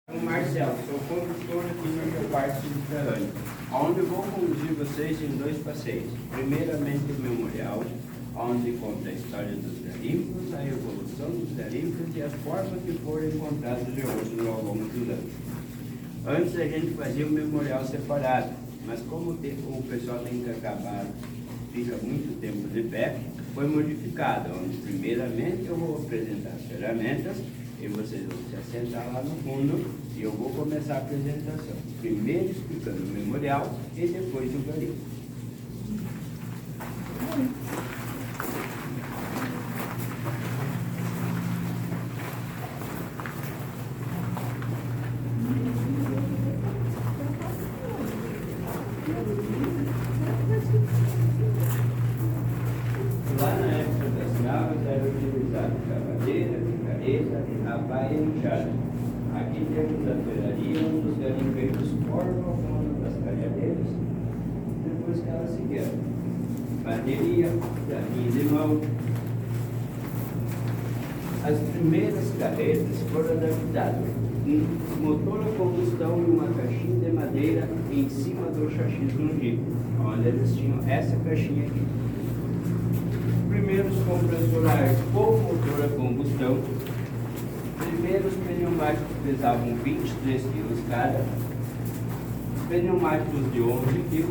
Marcelo, sou condutor aqui no meu parque subterrâneo, onde vou conduzir vocês em dois passeios. Primeiramente o memorial, onde conta a história dos garimpos, a evolução dos garimpos e as formas que foram encontrados de outros ao longo dos anos. Antes a gente fazia o memorial separado, mas como o pessoal tem que acabar, fica muito tempo de pé, foi modificado, onde primeiramente eu vou apresentar as ferramentas e vocês vão se assentar lá no fundo e eu vou começar a apresentação. Primeiro explicando o memorial e depois o garimpo. Lá na época das navas era utilizado cavadeira, picareta, rapaz e enxada. Aqui temos a ferraria, onde os garimpeiros formam o fundo das calhadeiras, depois que elas se quebram. Bateria, carrinho de mão. As primeiras carretas foram adaptadas. Um motor a combustão e uma caixinha de madeira em cima do chassi no jeep, onde eles tinham essa caixinha aqui. Primeiros compressorais com motor a combustão. Primeiros pneumáticos pesavam 23 kg cada. Pneumáticos de 11 kg,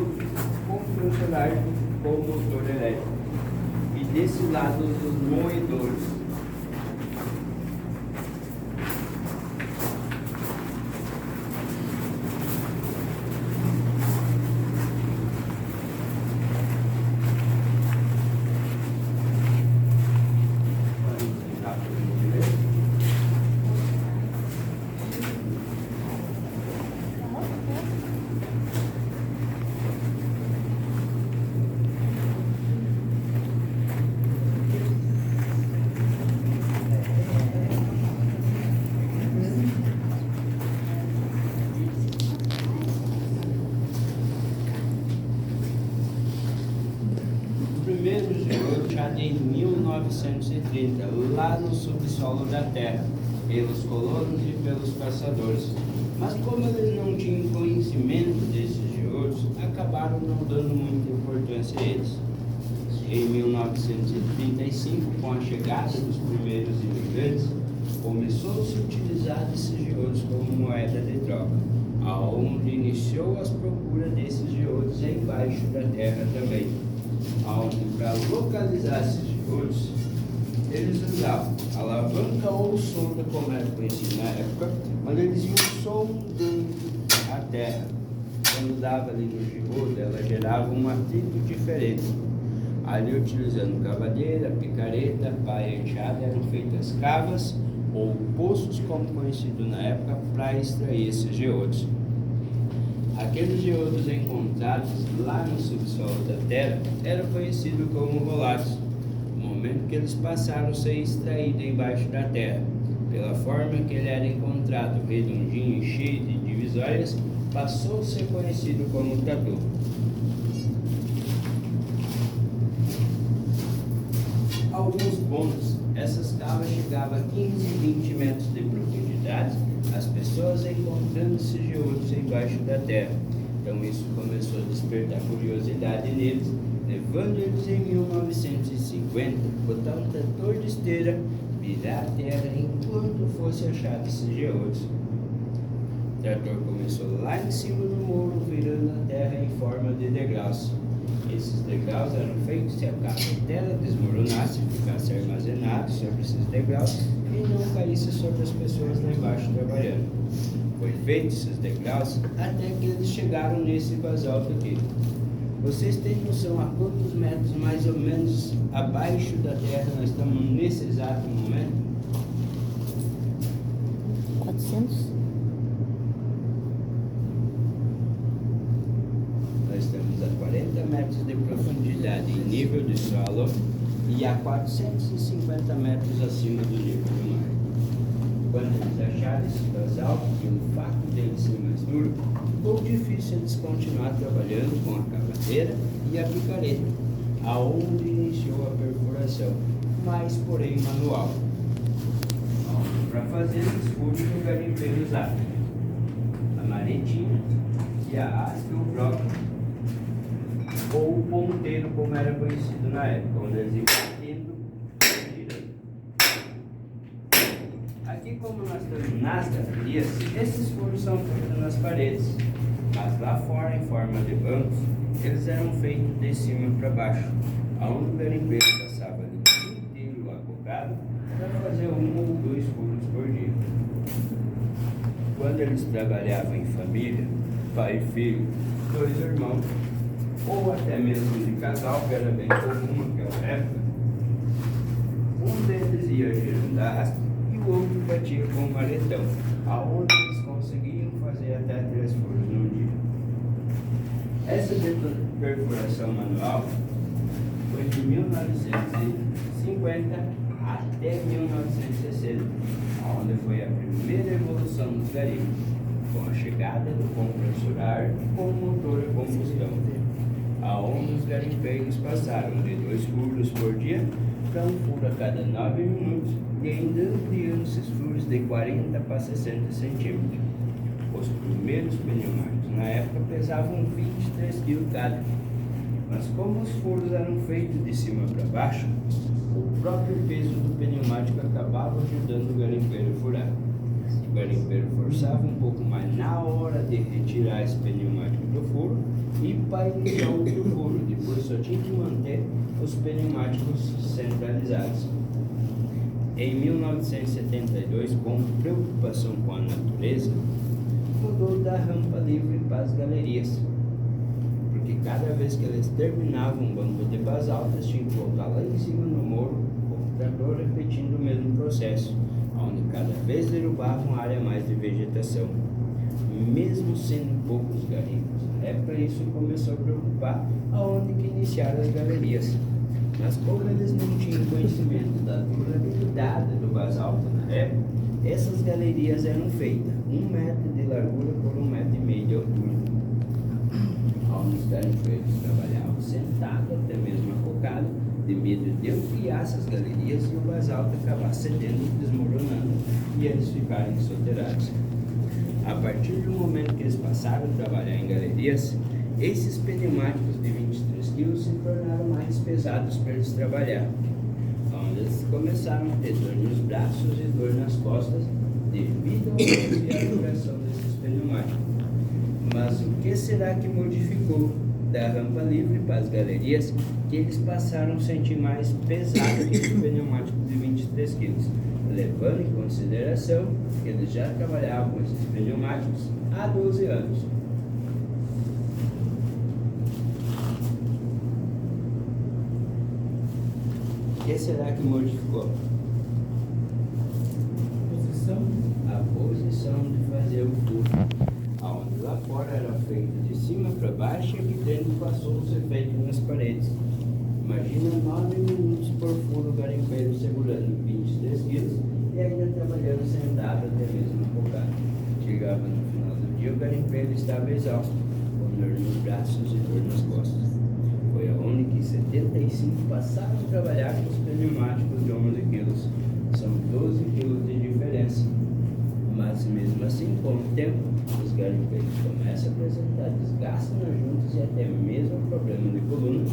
compressorais com motor elétrico. E desse lado os moedores. Primeiros geodos já em 1930, lá no subsolo da Terra, pelos colonos e pelos caçadores. Mas como eles não tinham conhecimento desses geodos, acabaram não dando muita importância a eles. Em 1935, com a chegada dos primeiros imigrantes, começou-se a utilizar esses geodos como moeda de troca, aonde iniciou as procuras desses geodos embaixo da terra também. Onde, para localizar esses geodos, eles usavam alavanca ou sonda, como era conhecido na época, onde eles iam sondando a terra. Quando dava ali no geodo, ela gerava um atrito diferente. Ali, utilizando cavadeira, picareta, pá e enxada, eram feitas cavas ou poços, como conhecido na época, para extrair esses geodos. Aqueles geodos encontrados lá no subsolo da Terra eram conhecidos como rolados, no momento que eles passaram a ser extraídos embaixo da Terra. Pela forma que ele era encontrado, redondinho e cheio de divisórias, passou a ser conhecido como tatu. Alguns pontos, essas cavas chegavam a 15 e 20 metros de profundidade, as pessoas encontrando esses geodos embaixo da terra. Então isso começou a despertar curiosidade neles, levando eles em 1950 a botar um trator de esteira, virar a terra enquanto fosse achado esses geodos. O trator começou lá em cima do morro, virando a terra em forma de degraus. Esses degraus eram feitos se a dela desmoronasse, ficasse armazenado sobre esses degraus e não caísse sobre as pessoas lá embaixo trabalhando. Foi feito esses degraus até que eles chegaram nesse basalto aqui. Vocês têm noção a quantos metros mais ou menos abaixo da terra nós estamos nesse exato momento? 400? Nós estamos a 40 metros de profundidade em nível de solo e a 450 metros acima do nível do mar. Quando eles acharam esse basalto e o fato dele ser mais duro, ficou difícil eles continuar trabalhando com a cavadeira e a picareta, aonde iniciou a perfuração, mas porém manual. para fazer os furos que o garimpeiro usava. A maretinha e a haste ou broca, ou o ponteiro, como era conhecido na época, onde eles iam batendo e girando. Aqui, como nós estamos nas galerias, esses furos são feitos nas paredes, mas lá fora, em forma de bancos, eles eram feitos de cima para baixo, aonde o garimpeiro passava ali o dia inteiro acocado para fazer 1 ou 2 furos por dia. Quando eles trabalhavam em família, pai e filho, 2 irmãos, ou até mesmo de casal, que era bem comum naquela época, um deles ia girando a haste e o outro batia com o maletão, aonde eles conseguiam fazer até 3 furos num dia. Essa perfuração manual foi de 1950 até 1960, onde foi a primeira evolução dos garimpos, com a chegada do compressor a ar com motor a combustão, aonde os garimpeiros passaram de 2 furos por dia para 1 furo a cada 9 minutos e ainda ampliando esses furos de 40 para 60 centímetros. Os primeiros pneumáticos na época pesavam 23 kg cada, mas como os furos eram feitos de cima para baixo, o próprio peso do pneumático acabava ajudando o garimpeiro a furar. O garimpeiro forçava um pouco mais na hora de retirar esse pneumático do furo e para iniciar outro furo, depois só tinha que manter os pneumáticos centralizados. Em 1972, com preocupação com a natureza, mudou da rampa livre para as galerias, porque cada vez que eles terminavam um banco de basalto, eles tinham que voltar lá em cima no morro, com o trator repetindo o mesmo processo, onde cada vez derrubavam área mais de vegetação, mesmo sendo poucos garimpos. Na época isso começou a preocupar aonde que iniciaram as galerias, mas como eles não tinham conhecimento da durabilidade do basalto na época, essas galerias eram feitas 1 metro de largura por 1,5 metro de altura, onde os garimpeiros trabalhavam sentados, até mesmo acocados, de medo de ampliar essas galerias e o basalto acabar cedendo e desmoronando e eles ficarem soterrados. A partir do momento que eles passaram a trabalhar em galerias, esses pneumáticos de 23 kg se tornaram mais pesados para eles trabalhar, onde eles começaram a ter dor nos braços e dor nas costas devido ao peso e à duração desses pneumáticos. Mas o que será que modificou da rampa livre para as galerias que eles passaram a sentir mais pesado que os pneumáticos de 23 kg, levando em consideração que eles já trabalhavam com esses pneumáticos há 12 anos. O que será que modificou? A posição de fazer o furo, onde lá fora era feito de cima para baixo e aqui dentro passou a ser feito nas paredes. Imagina 9 minutos por furo o garimpeiro segurando 23 quilos e ainda trabalhando sentado até mesmo focado. Chegava no final do dia, o garimpeiro estava exausto, com dor nos braços e dor nas costas. Foi aonde que 75 passaram a trabalhar com os pneumáticos de 11 quilos. São 12 quilos de diferença. Mas mesmo assim, com o tempo, os garimpeiros começam a apresentar desgaste nas juntas e até mesmo problema de coluna,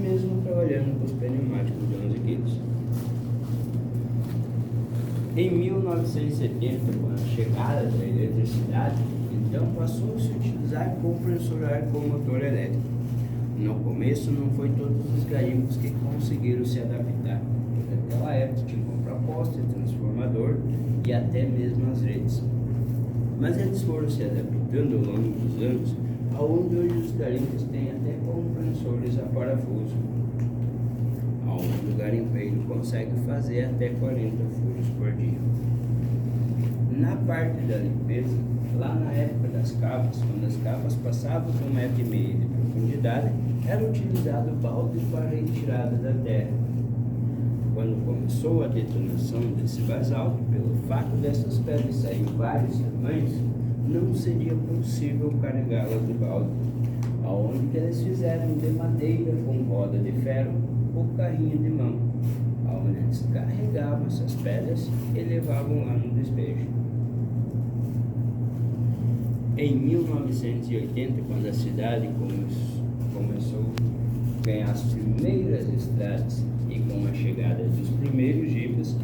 mesmo trabalhando com os pneumáticos de 11 quilos. Em 1970, com a chegada da eletricidade, então passou-se a utilizar compressor a ar com motor elétrico. No começo não foi todos os garimpos que conseguiram se adaptar, porque naquela época tinha que comprar poste, transformador e até mesmo as redes. Mas eles foram se adaptando ao longo dos anos, aonde hoje os garimpos têm até compressores a parafuso, aonde o garimpeiro consegue fazer até 40 furos por dia. Na parte da limpeza, lá na época das cavas, quando as cavas passavam de 1,5 metro de profundidade, era utilizado balde para a retirada da terra. Quando começou a detonação desse basalto, pelo fato dessas pedras saírem vários tamanhos, não seria possível carregá-las de balde, aonde eles fizeram de madeira com roda de ferro ou carrinho de mão, onde eles carregavam essas pedras e levavam lá no despejo. Em 1980, quando a cidade começou a ganhar as primeiras estradas e com a chegada dos primeiros jipes,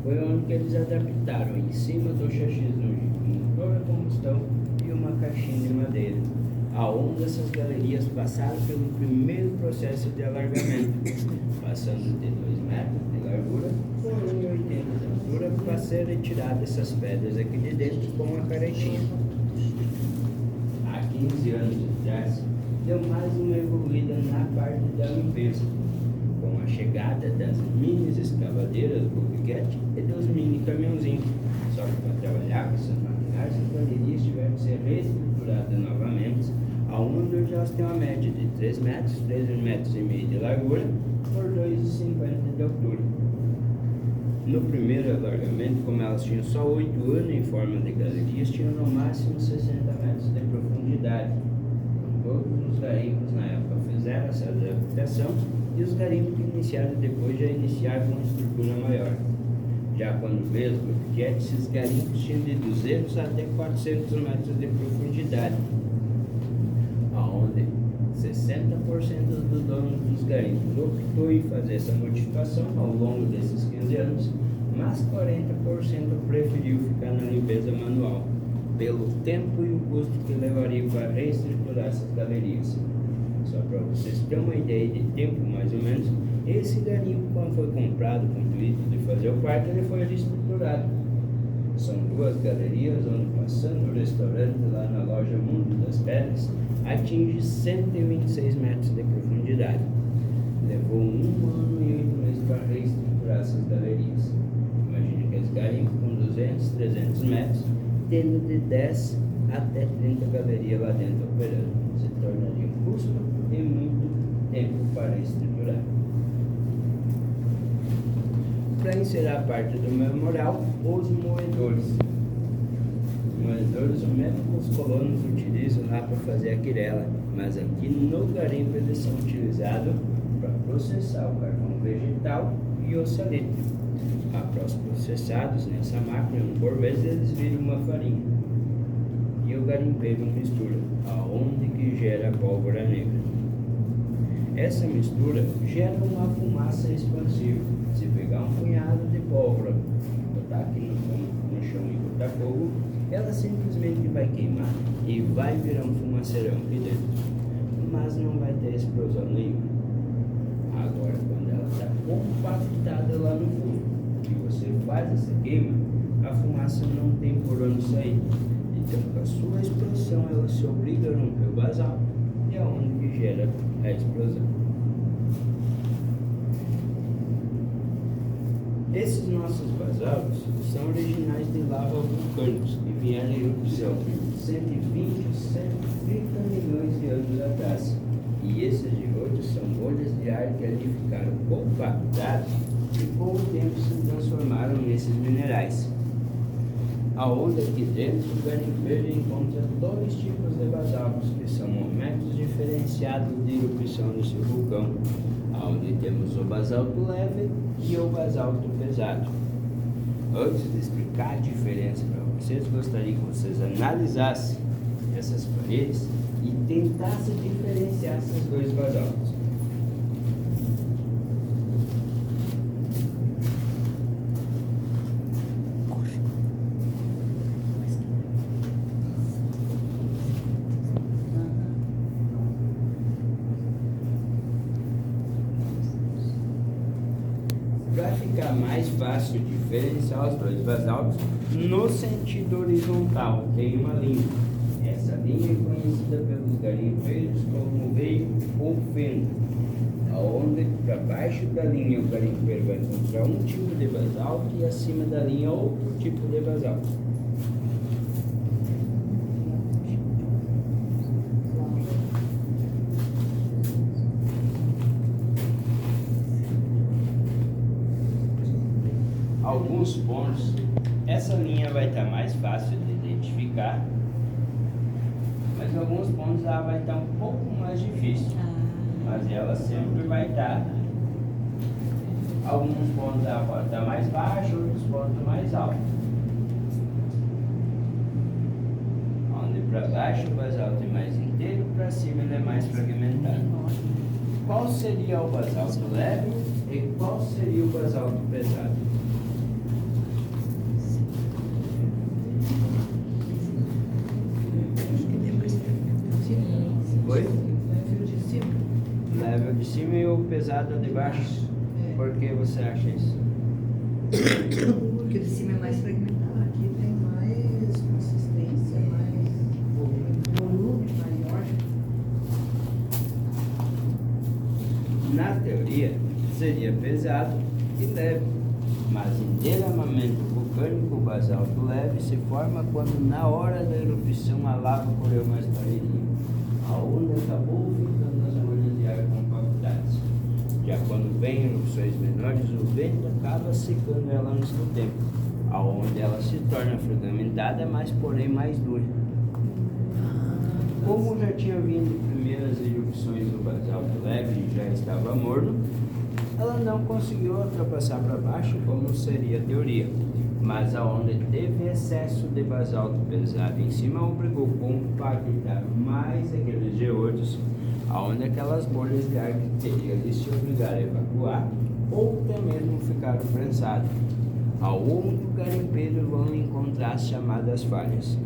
foi onde que eles adaptaram em cima do chassi do jipe um motor a combustão e uma caixinha de madeira, aonde essas galerias passaram pelo primeiro processo de alargamento, passando de 2 metros de largura por 1,80 de altura para ser retirada essas pedras aqui de dentro com uma caretinha. Há 15 anos atrás, deu mais uma evoluída na parte da limpeza, com a chegada das mini escavadeiras do Bobcat e dos mini caminhãozinhos. Só que para trabalhar com essas maquinárias, as galerias tiveram que ser reestruturadas novamente, aonde hoje elas têm uma média de 3 metros, 3,5 metros de largura por 2,50 de altura. No primeiro alargamento, como elas tinham só 8 anos em forma de galerias, tinham no máximo 60 metros de profundidade. Todos os garimpos na época fizeram essa adaptação e os garimpos que iniciaram depois já iniciaram com uma estrutura maior. Já quando veio os Bobcat, esses garimpos tinham de 200 até 400 metros de profundidade, onde 60% dos donos dos garimpos optou em fazer essa modificação ao longo desses 15 anos, mas 40% preferiu ficar na limpeza manual, pelo tempo e o custo que levaria para reestruturar essas galerias. Só para vocês terem uma ideia de tempo, mais ou menos, esse garimpo, quando foi comprado com o intuito de fazer o quarto, ele foi reestruturado. São 2 galerias onde, passando o restaurante lá na loja Mundo das Pedras, atinge 126 metros de profundidade. Levou 1 ano e 8 meses para reestruturar essas galerias. Imagine que esse garimpo com 200, 300 metros, tendo de 10 até 30 galerias lá dentro operando. Se tornaria um custo e muito tempo para estruturar. Para encerrar a parte do memorial, os moedores. Os moedores, o método que os colonos utilizam lá para fazer a quirela, mas aqui no garimpo eles são utilizados para processar o carvão vegetal e o salitre. Após processados nessa máquina, por vezes eles viram uma farinha e o garimpeiro mistura, aonde que gera a pólvora negra. Essa mistura gera uma fumaça expansiva. Se pegar um punhado de pólvora, botar aqui no chão e botar fogo, ela simplesmente vai queimar e vai virar um fumaceirão aqui dentro, mas não vai ter explosão nenhuma. Agora, quando ela está compactada lá no fundo e você faz essa queima, a fumaça não tem por onde sair. Então, com a sua explosão, ela se obriga a romper o basalto e é onde que gera a explosão. Esses nossos basaltos são originais de lava vulcânicos que vieram em erupção 120 a 130 milhões de anos atrás. E esses de hoje são bolhas de ar que ali ficaram compactadas e com o tempo se transformaram nesses minerais. Aonde aqui dentro o garimpeiro encontra 2 tipos de basaltos, que são momentos diferenciados de erupção desse vulcão, onde temos o basalto leve e o basalto pesado. Antes de explicar a diferença para vocês, gostaria que vocês analisassem essas paredes e tentassem diferenciar esses 2 basaltos. Para ficar mais fácil diferenciar os 2 basaltos, no sentido horizontal tem uma linha. Essa linha é conhecida pelos garimpeiros como veio ou fenda, onde para baixo da linha o garimpeiro vai encontrar um tipo de basalto e acima da linha outro tipo de basalto. Alguns pontos, essa linha vai estar mais fácil de identificar, mas em alguns pontos ela vai estar um pouco mais difícil, mas ela sempre vai estar Alguns pontos a rocha está mais baixa, outros pontos mais altos. Onde para baixo o basalto é mais inteiro, para cima ele é mais fragmentado. Qual seria o basalto leve e qual seria o basalto pesado? Oi? Leve o de cima e o pesado o de baixo. Por que você acha isso? Porque o de cima é mais fragmentado. Aqui tem mais consistência, mais volume maior. Na teoria, seria pesado e leve, mas em derramamento vulcânico, o basalto leve se forma quando na hora da erupção a lava correu mais parelhinho. A onda acabou ficando nas bolhas de ar compactadas. Já quando vem erupções menores, o vento acaba secando ela antes do tempo, aonde ela se torna fragmentada, mas porém mais dura. Como já tinha vindo primeiras erupções do basalto leve e já estava morno, ela não conseguiu ultrapassar para baixo como seria a teoria, mas aonde teve excesso de basalto pesado em cima obrigou a compactar mais aqueles geodos, aonde aquelas bolhas de ar que teriam de se obrigar a evacuar ou até mesmo ficaram prensadas, aonde o garimpeiro vão encontrar as chamadas falhas.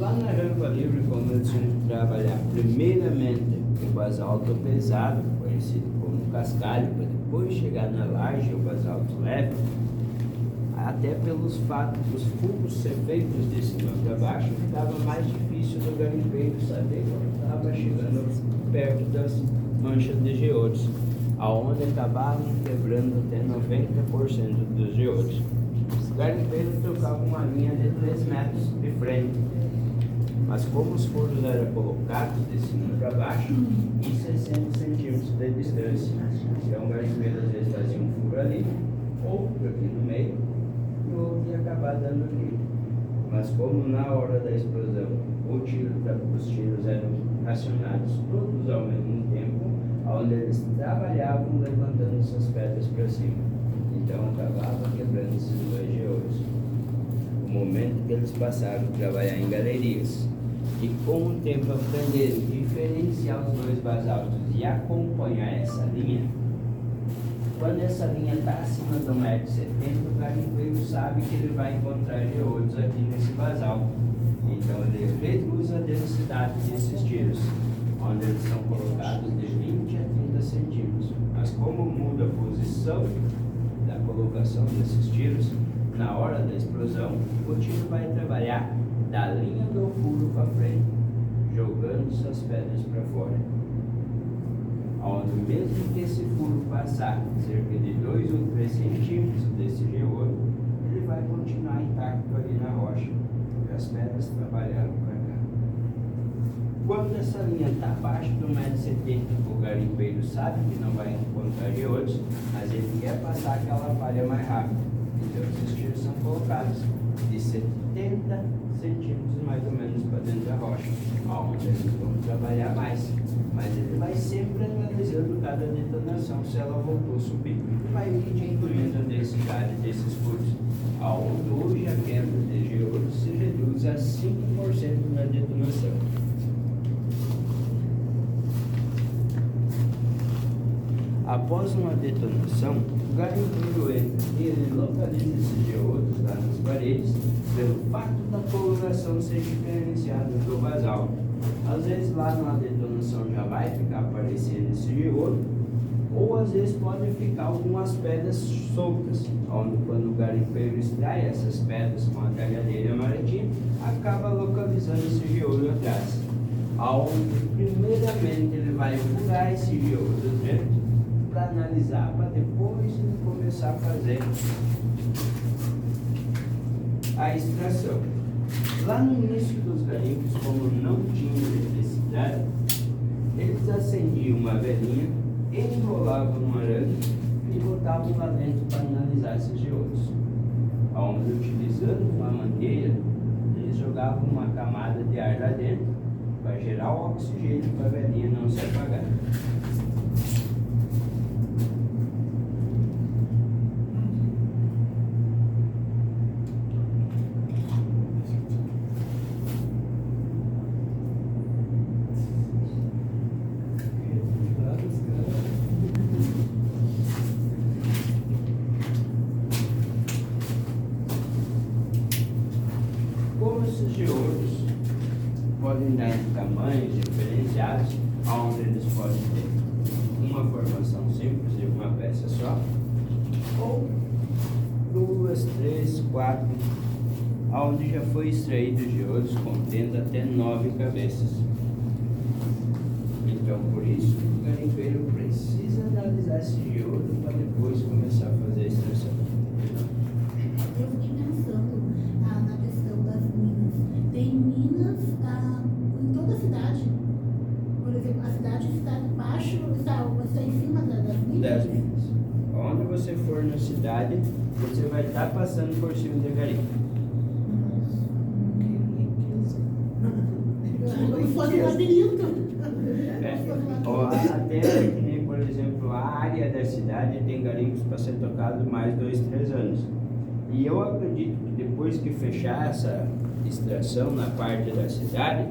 Lá na rampa livre, como eles vão trabalhar primeiramente o basalto pesado, conhecido como cascalho, para depois chegar na laje, o basalto leve, até pelos fatos dos fugos ser feitos de cima para baixo, ficava mais difícil do garimpeiro saber quando estava chegando perto das manchas de geodes, aonde acabavam quebrando até 90% dos geodes. O garimpeiro trocava uma linha de 3 metros de frente, mas como os furos eram colocados de cima para baixo e 60 centímetros de distância, então o garimpeiro às vezes fazia um furo ali, outro aqui no meio, e o outro ia acabar dando aqui. Mas como na hora da explosão os tiros eram acionados todos ao mesmo tempo, onde eles trabalhavam levantando essas pedras para cima, então acabava quebrando esses 2 geodes. O momento que eles passaram a trabalhar em galerias e com o tempo aprenderam a diferenciar os 2 basaltos e acompanhar essa linha, quando essa linha está acima do 1,70 m, o garimpeiro sabe que ele vai encontrar geodes aqui nesse basalto. Então ele reduz a densidade desses tiros, onde eles são colocados de 20 a 30 centímetros. Mas como muda a posição da colocação desses tiros, na hora da explosão, o tiro vai trabalhar da linha do furo para frente, jogando suas pedras para fora. Onde mesmo que esse furo passar cerca de 2 ou 3 centímetros desse geodo, ele vai continuar intacto ali na rocha, porque as pedras trabalharam para cá. Quando essa linha está abaixo do 1,70 m, o garimpeiro sabe que não vai encontrar geodos, mas ele quer passar aquela falha mais rápido. Então esses tiros são colocados de 70 centímetros mais ou menos para dentro da rocha, onde eles vão trabalhar mais. Mas ele vai sempre analisando cada detonação, se ela voltou a subir, e vai diminuindo a densidade desses furos, aonde hoje a quebra de geodo se reduz a 5% na detonação. Após uma detonação, o garimpeiro entra e ele localiza esses geodos lá nas paredes, pelo fato da coloração ser diferenciada do basalto. Às vezes lá na detonação já vai ficar aparecendo esse geodo, ou às vezes podem ficar algumas pedras soltas, onde quando o garimpeiro extrai essas pedras com a talhadeira marítima, acaba localizando esse geodo atrás, aonde primeiramente ele vai furar esse geodo dentro, para analisar, para depois começar a fazer a extração. Lá no início dos garimpos, como não tinha eletricidade, eles acendiam uma velinha, enrolavam um arame e botavam lá dentro para analisar esses geodos. Onde, utilizando uma mangueira, eles jogavam uma camada de ar lá dentro para gerar o oxigênio para a velhinha não se apagar. Como esses geodos podem dar em tamanhos diferenciados, onde eles podem ter uma formação simples de uma peça só, ou duas, três, quatro, onde já foi extraído geodos contendo até 9 cabeças. Então, por isso, o garimpeiro precisa analisar esse geodo para depois começar a fazer a extração. Eu fiquei pensando na questão das minas. Tem minas em toda a cidade. Por exemplo, a cidade está embaixo, está em cima das minas. Das minas. Onde você for na cidade, você vai estar passando por cima de garimpo. Como se fosse um labirinto. Até que nem, por exemplo, a área da cidade tem garimpos para ser tocado mais 2, 3 anos. E eu acredito que depois que fechar essa extração na parte da cidade,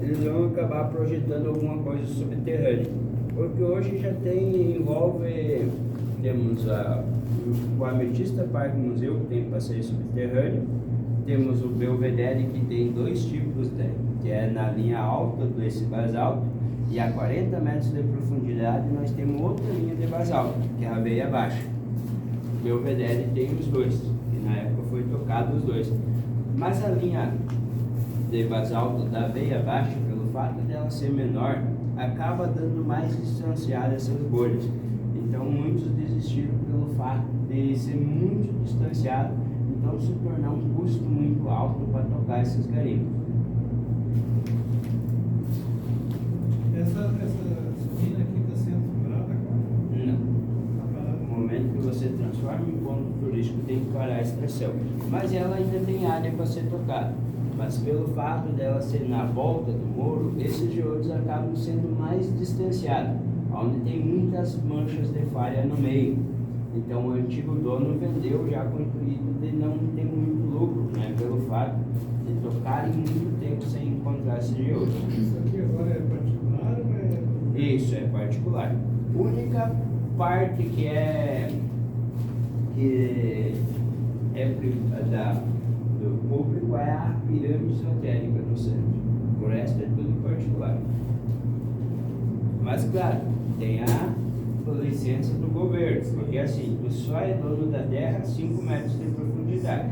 eles vão acabar projetando alguma coisa subterrânea. Porque hoje já temos o Ametista Parque Museu, que tem passeio subterrâneo, temos o Belvedere, que tem 2 tipos, que é na linha alta desse basalto, e a 40 metros de profundidade nós temos outra linha de basalto, que é a veia baixa. O Belvedere tem os 2, e na época foi tocado os 2. Mas a linha de basalto da veia baixa, pelo fato dela ser menor, acaba dando mais distanciada essas bolhas. Então muitos desistiram pelo fato de ser muito distanciado, então se tornar um custo muito alto para tocar esses garimpos. Essa mina aqui está sendo parada agora? Não. Está parada? No momento que você transforma em ponto turístico, tem que parar a extração. Mas ela ainda tem área para ser tocada. Mas pelo fato dela ser na volta do morro, esses geodos acabam sendo mais distanciados, onde tem muitas manchas de falha no meio. Então o antigo dono vendeu já com o intuito de não ter muito lucro, né? Pelo fato de tocarem muito tempo sem encontrar esse geodo. Isso aqui agora é particular ou é... Isso, é particular. A única parte que é do público é a pirâmide esotérica no centro. O resto é tudo particular. Mas claro, tem a licença do governo, porque assim, tu só é dono da terra a 5 metros de profundidade.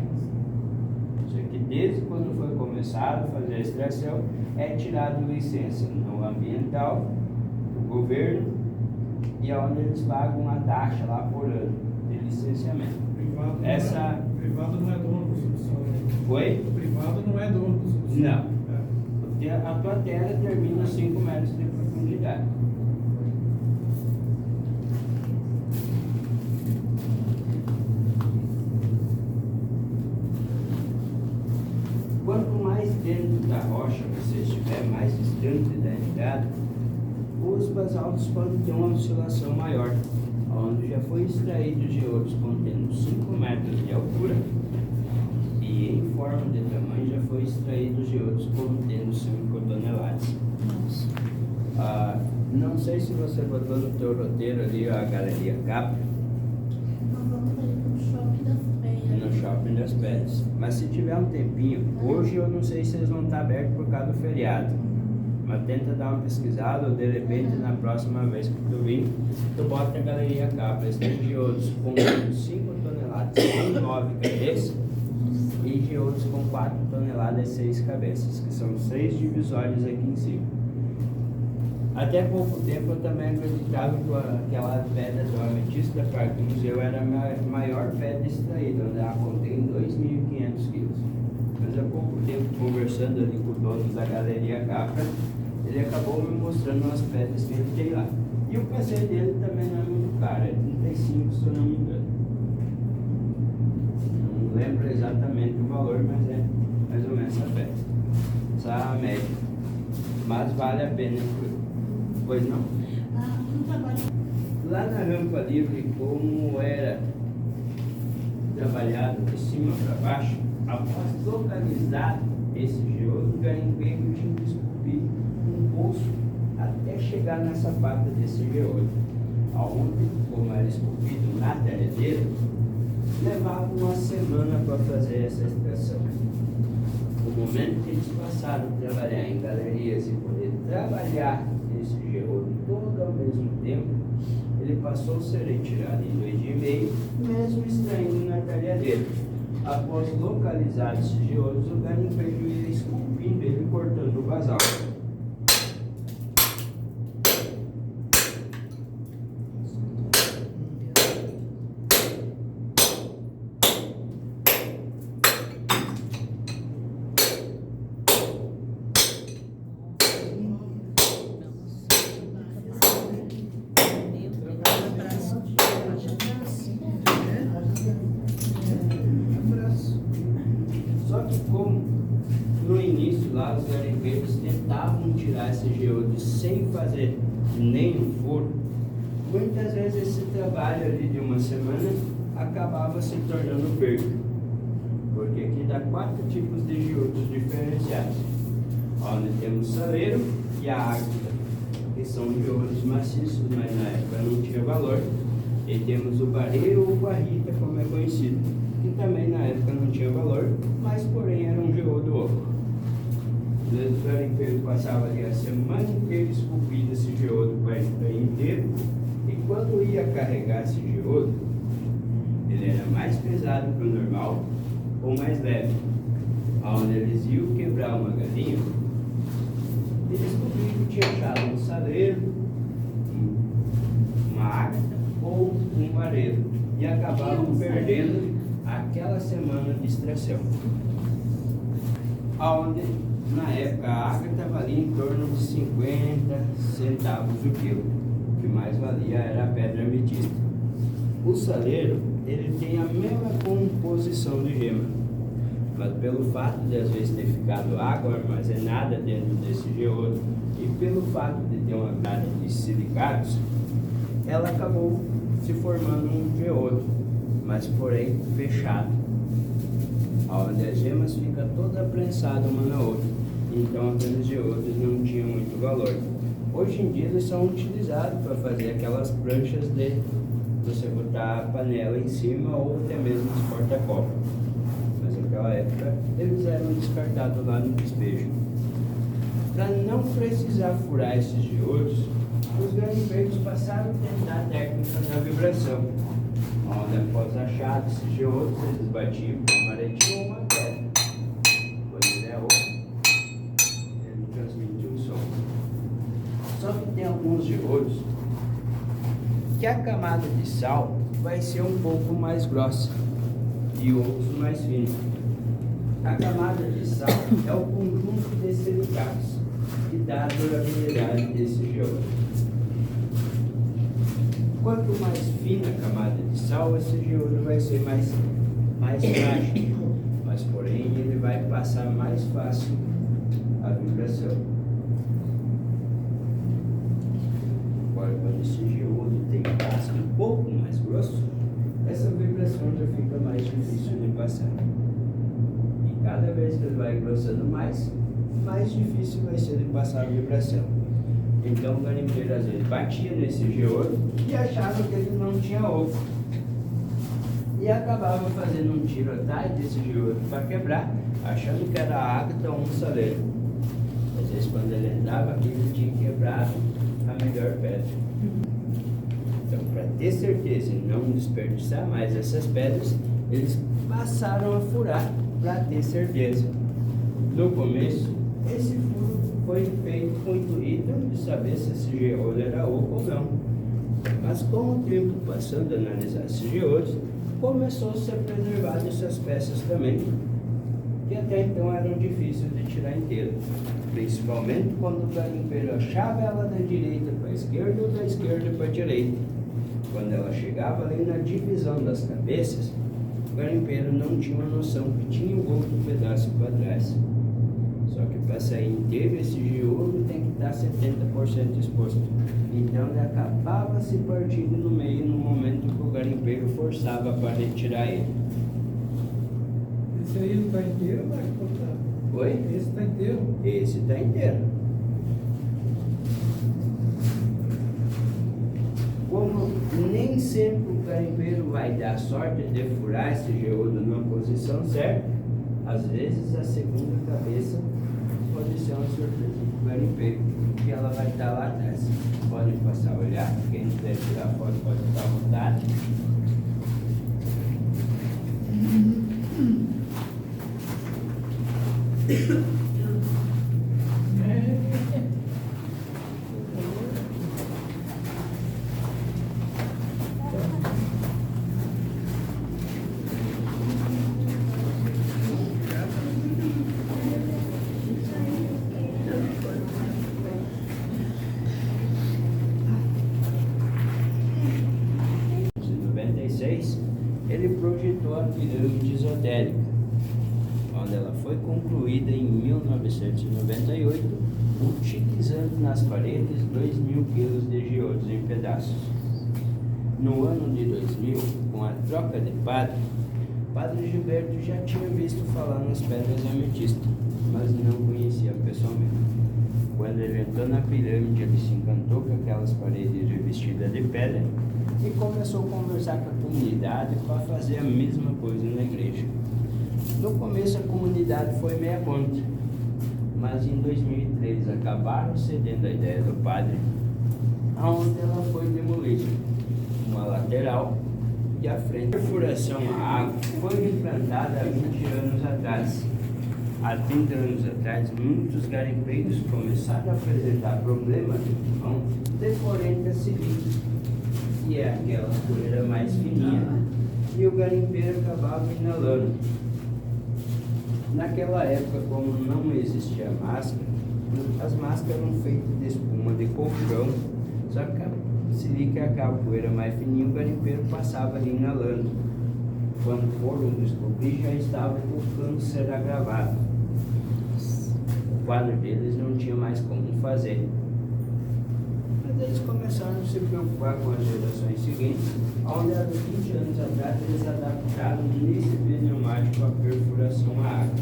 Isso aqui, desde quando foi começado a fazer a extração, é tirado licença no ambiental, do governo, e onde eles pagam a taxa lá por ano de licenciamento. Privado não é dono do subsolo. Foi? O privado não é dono do subsolo. Não. É. Porque a tua terra termina a 5 metros de profundidade. Quanto mais dentro da rocha você estiver, mais distante da entrada, os basaltos podem ter uma oscilação maior, onde já foi extraído geodos contendo 5 metros de altura e em forma de tamanho já foi extraído geodos contendo 5 toneladas. Não sei se você botou no teu roteiro ali a Galeria Capra, Nós vamos ali no shopping das Penhas. no Shopping das Pedras. Mas se tiver um tempinho, hoje eu não sei se eles vão estar abertos por causa do feriado. Mas tenta dar uma pesquisada, ou de repente na próxima vez que tu vir, tu bota a Galeria Capra. Eles têm geodos com 5 toneladas e 9 cabeças, e geodos com 4 toneladas e 6 cabeças, que são 6 divisórios aqui em cima. Até pouco tempo eu também acreditava que aquela pedra do Ametista Parque Museu era a maior pedra extraída, onde ela contém 2.500 quilos. Mas há pouco tempo, conversando ali com o dono da Galeria Capra, ele acabou me mostrando umas pedras que ele tem lá. E o PC dele também não é muito caro, é 35, se eu não me engano. Não lembro exatamente o valor, mas é mais ou menos essa pedra, essa média. mas vale a pena. Pois não? No trabalho. Lá na rampa livre, como era trabalhado de cima para baixo, após localizar esse geodo, o garimpeiro tinha que esculpir um poço até chegar na sapata desse geodo, aonde, como era esculpido na telhadeira, levava uma semana para fazer essa extração. No momento que eles passaram a trabalhar em galerias e poder trabalhar esse geodo todo ao mesmo tempo, ele passou a ser retirado em 2 dias e meio, mesmo extraindo na talhadeira. Após localizar esses geodos, o garimpeiro ia esculpindo ele, cortando o basalto. Só que como no início lá os garimpeiros tentavam tirar esse geodo sem fazer nenhum furo, muitas vezes esse trabalho ali de uma semana acabava se tornando perda. Porque aqui dá 4 tipos de geodos diferenciados, onde temos o saleiro e a ágata, que são geodos maciços, mas na época não tinha valor. E temos o bareiro ou barrita, como é conhecido, que também na época não tinha valor, mas porém era um geodo oco. O garimpeiro passava ali a semana inteira esculpindo esse geodo para extrair inteiro, e quando ia carregar esse geodo, ele era mais pesado que o normal ou mais leve. Onde eles iam quebrar uma galinha, eles descobriram que tinha achado um saleiro, uma ágata ou um vareiro, e acabavam perdendo aquela semana de extração. Onde na época a ágata valia em torno de 50 centavos o quilo. O que mais valia era a pedra ametista. O saleiro, ele tem a mesma composição de gema, mas pelo fato de às vezes ter ficado água armazenada dentro desse geodo e pelo fato de ter uma grade de silicatos, ela acabou se formando um geodo, mas porém fechado, onde as gemas ficam todas prensadas uma na outra. Então aqueles geodos não tinham muito valor. Hoje em dia eles são utilizados para fazer aquelas pranchas de você botar a panela em cima ou até mesmo os porta-copos. Mas naquela época eles eram descartados lá no despejo. Para não precisar furar esses geodos, os garimpeiros passaram a tentar a técnica da vibração, onde após achar esses geodos, eles batiam com uma maretinha ou uma pedra. Quando ele é oco, ele transmite um som. Só que tem alguns geodos que a camada de sal vai ser um pouco mais grossa e outros mais finos. A camada de sal é o conjunto de silicatos que dá a durabilidade desse geodo. Quanto mais fina a camada de sal, esse geodo vai ser mais frágil, mas porém ele vai passar mais fácil a vibração. Agora, quando esse geodo tem casco um pouco mais grosso, essa vibração já fica mais difícil de passar. E cada vez que ele vai engrossando mais difícil vai ser de passar a vibração. Então o garimpeiro às vezes batia nesse geodo e achava que ele não tinha oco. E acabava fazendo um tiro atrás desse geodo para quebrar, achando que era ágata ou um saleiro. Às vezes quando ele entrava aqui, ele tinha quebrado a melhor pedra. Então, para ter certeza e não desperdiçar mais essas pedras, eles passaram a furar para ter certeza. No começo, esse furo foi feito com o intuito de saber se esse geodo era oco ou não. Mas com o tempo passando a analisar esses geodos, começou a ser preservado essas peças também, que até então eram difíceis de tirar inteiro. Principalmente quando o garimpeiro achava ela da direita para a esquerda ou da esquerda para a direita. Quando ela chegava ali na divisão das cabeças, o garimpeiro não tinha uma noção que tinha um outro pedaço para trás. Só que para sair inteiro esse geodo tem que estar 70% exposto. Então ele acabava se partindo no meio no momento que o garimpeiro forçava para retirar ele. Esse aí está inteiro ou vai cortar? Oi? Esse está inteiro? Esse está inteiro. Como nem sempre o garimpeiro vai dar sorte de furar esse geodo na posição certa, às vezes a segunda cabeça posiciona surpresa para o garimpeiro, que ela vai estar lá atrás. Podem passar a olhar, quem quiser tirar foto pode ficar à vontade. Em 96, ele projetou a pirâmide esotérica, onde ela foi concluída em 1998, utilizando nas paredes 2.000 quilos de geodos em pedaços. No ano de 2000, com a troca de padre, Padre Gilberto já tinha visto falar nas pedras ametistas, mas não conhecia pessoalmente. Quando ele entrou na pirâmide, ele se encantou com aquelas paredes revestidas de pedra e começou a conversar com a comunidade para fazer a mesma coisa na igreja. No começo a comunidade foi meia contra, mas em 2003 acabaram cedendo a ideia do padre, aonde ela foi demolida, uma lateral e a frente. A perfuração à água foi implantada há 20 anos atrás. Há 30 anos atrás, muitos garimpeiros começaram a apresentar problemas de vão de 40 cilindros, que é aquela poeira mais fininha, e o garimpeiro acabava inalando. Naquela época, como não existia máscara, as máscaras eram feitas de espuma de colchão, só que se liga que aquela poeira mais fininha, o garimpeiro passava ali inalando. Quando foram descobrir, já estava buscando ser agravado. O quadro deles não tinha mais como fazer. Mas eles começaram a se preocupar com as gerações seguintes, onde há 20 anos atrás eles adaptaram nesse pneumático a perfuração à água.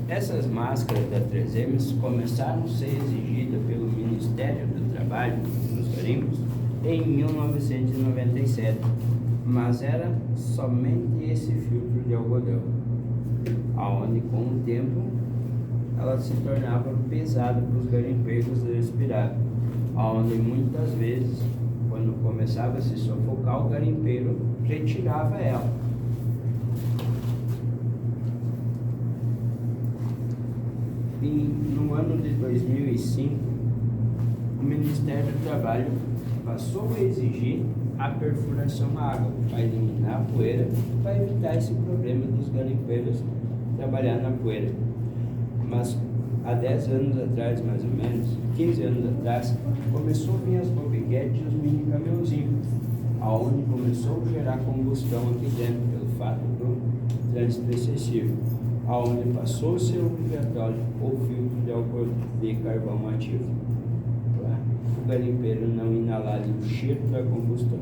Essas máscaras da 3M começaram a ser exigidas pelo Ministério do Trabalho nos garimpos em 1997, mas era somente esse filtro de algodão, aonde com o tempo ela se tornava pesada para os garimpeiros respirar, aonde muitas vezes, quando começava a se sufocar, o garimpeiro retirava ela. No ano de 2005, o Ministério do Trabalho passou a exigir a perfuração à água para eliminar a poeira, para evitar esse problema dos garimpeiros trabalhar na poeira. Mas há 10 anos atrás, mais ou menos, 15 anos atrás, começou a vir as bobiguetes e os mini caminhãozinhos, aonde começou a gerar combustão aqui dentro, pelo fato do trânsito excessivo, aonde passou a ser obrigatório o filtro de carvão ativo, para o garimpeiro não inalar o cheiro da combustão.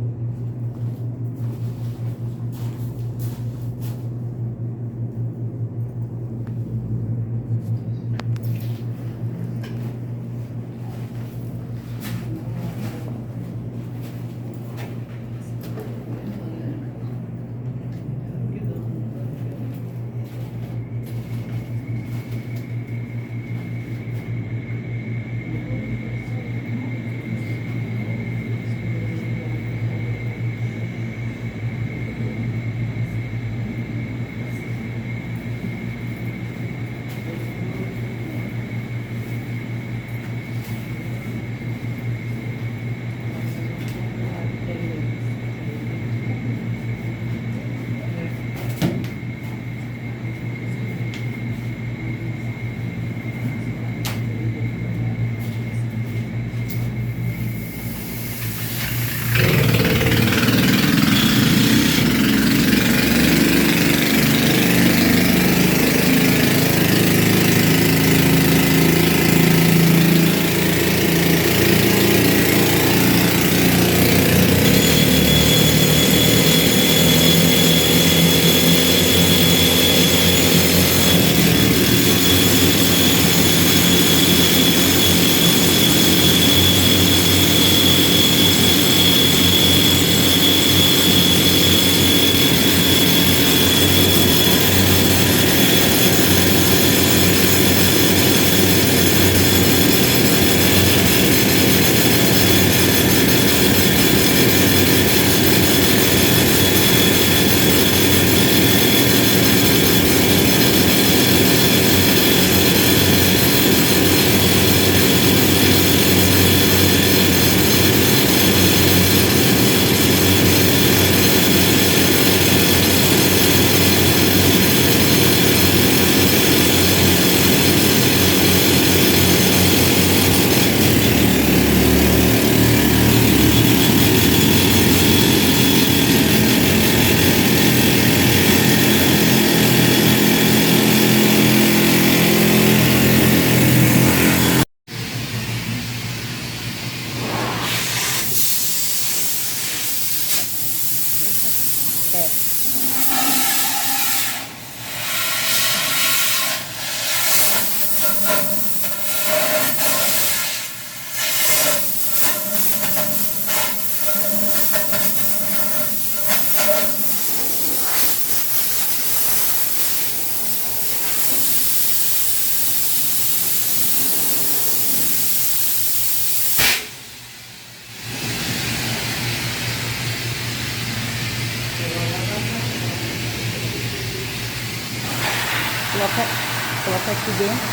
Coloca aqui dentro.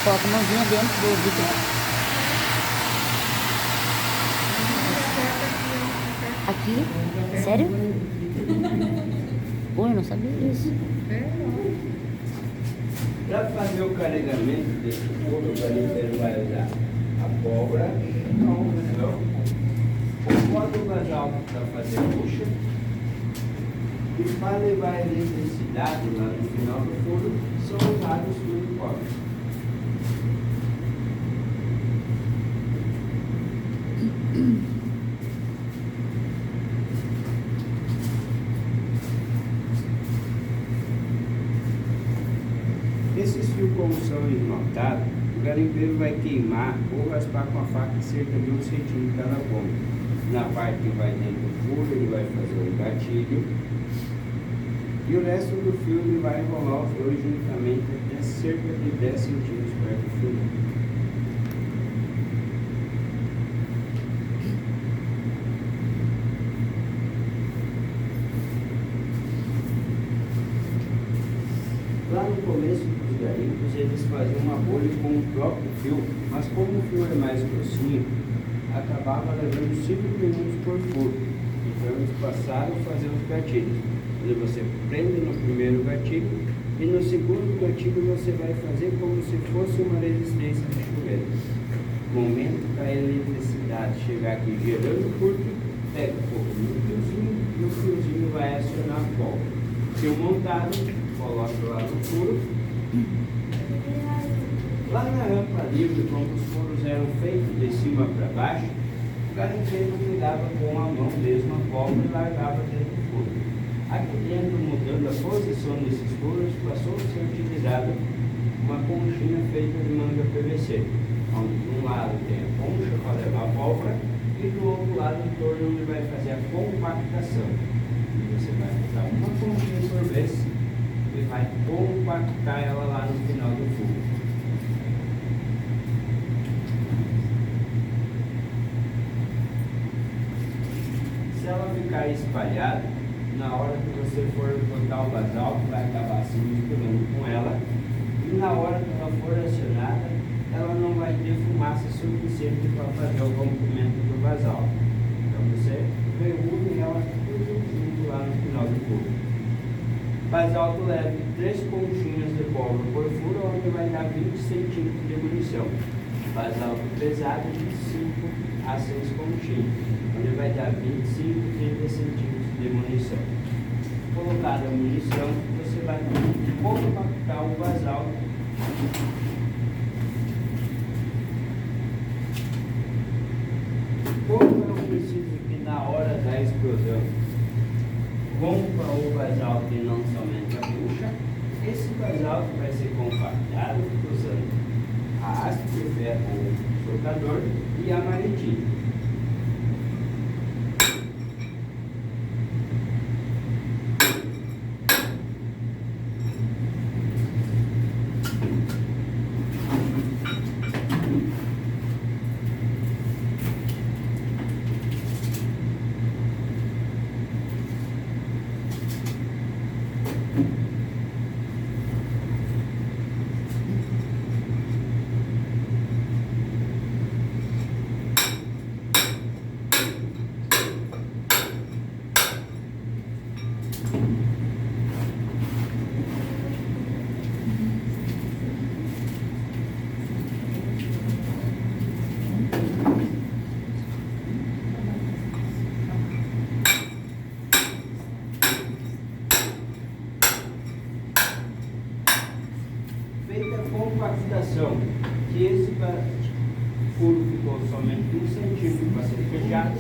Coloca a mãozinha dentro do vidro. Aqui? Sério? Pô, eu não sabia disso. Para fazer o carregamento desse couro, o garimpeiro vai usar a pólvora, o pó do basalto para fazer a bucha, e para levar a eletricidade lá no final do furo, são usados os cobre. Esses fios, como são esmaltados, o garimpeiro vai queimar ou raspar com a faca cerca de 1 centímetro cada ponta. Na parte que vai dentro do furo, ele vai fazer um gatilho e o resto do fio ele vai enrolar os dois juntamente até cerca de 10 centímetros perto do fio. Lá no começo dos garimpos, eles faziam uma bolha com o próprio fio, mas como o fio é mais grossinho, acabava levando 5 minutos por furo. Então eles passaram a fazer os gatilhos. Onde você prende no primeiro gatilho e no segundo gatilho você vai fazer como se fosse uma resistência de chuveiro. No momento que a eletricidade chegar aqui gerando curto, pega um pouco no fiozinho e o fiozinho vai acionar a pólvora. Fio montado, coloca lá no furo. Lá na rampa livre, quando os furos eram feitos de cima para baixo, o garimpeiro pegava com a mão mesmo a pólvora e largava dentro do furo. Aqui dentro, mudando a posição desses furos, passou a ser utilizada uma conchinha feita de manga PVC, onde de um lado tem a concha para levar a pólvora e do outro lado o torno onde vai fazer a compactação. Você vai botar uma conchinha por vez e vai compactar ela lá no final do furo. Se ela ficar espalhada, na hora que você for botar o basalto, vai acabar se misturando com ela, e na hora que ela for acionada, ela não vai ter fumaça suficiente para fazer o rompimento do basalto. Então você reúne ela tudo junto lá no final do furo. Basalto leve 3 conchinhas de pólvora por furo, onde vai dar 20 centímetros de munição. Basalto pesado de 5 a 6 conchinhas, onde vai dar 25 a 30 centímetros de munição. Colocada a munição, você vai compactar o basalto. Como eu preciso que na hora da explosão rompa o basalto e não somente a bucha, esse basalto vai ser compactado usando a haste de ferro ou socador e a maretinha. Feita a compactação, que esse furo ficou somente 1 centímetro para ser fechado,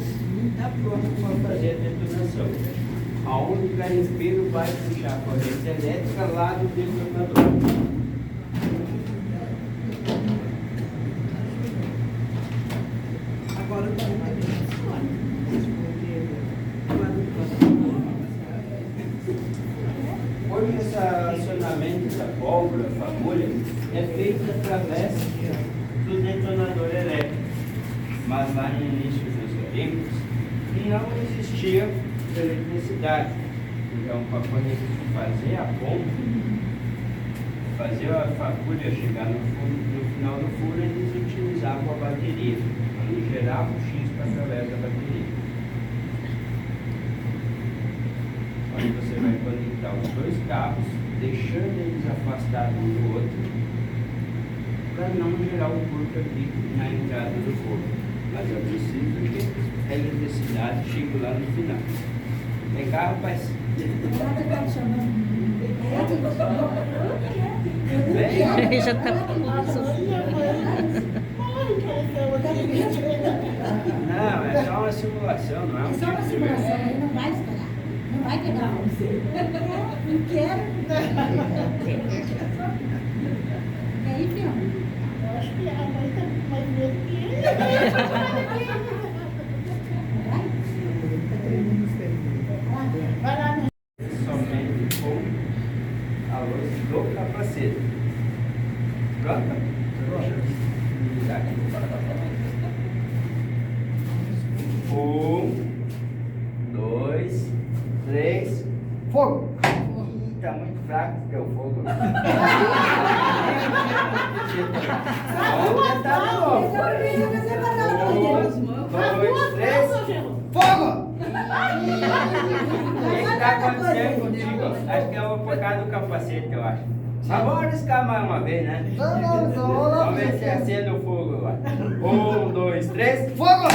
está pronto para fazer a detonação. Aonde o garimpeiro vai puxar a corrente elétrica lá do detonador. Agora eu estou entendendo. Hoje esse acionamento da pólvora, fagulha, é feito através do detonador elétrico. Mas lá no início dos garimpos não existia eletricidade. Então, para poder fazer a bomba, fazer a fagulha chegar no final do furo, eles utilizavam a bateria. Então, gerava o chispa através da bateria. Aí você vai conectar os dois cabos, deixando eles afastados um do outro, para não gerar o curto aqui na entrada do forno. Mas é preciso que a eletricidade chegue lá no final. Vem cá, rapaz. Ela tá te chamando. Vem. Já tá Não, é só uma simulação, não é um É só uma tipo de simulação, verdade. aí não vai estourar. Não vai pegar você. Não quero. E aí, filho? Eu acho que a mãe tá mais medo que ele. Vai? Tá tremendo os pés. Vai lá, meu. Somente com a luz do capacete. Pronto? Ligar aqui. 1, 2, 3, fogo! Ih, tá muito fraco o teu fogo. Vamos tentar de novo. 1, 2, 3, fogo! O que está acontecendo contigo? Acho que é por causa do capacete, eu acho. Mas vamos arriscar mais uma vez, né? Vamos ver se acende o fogo lá. 1, 2, 3, fogo!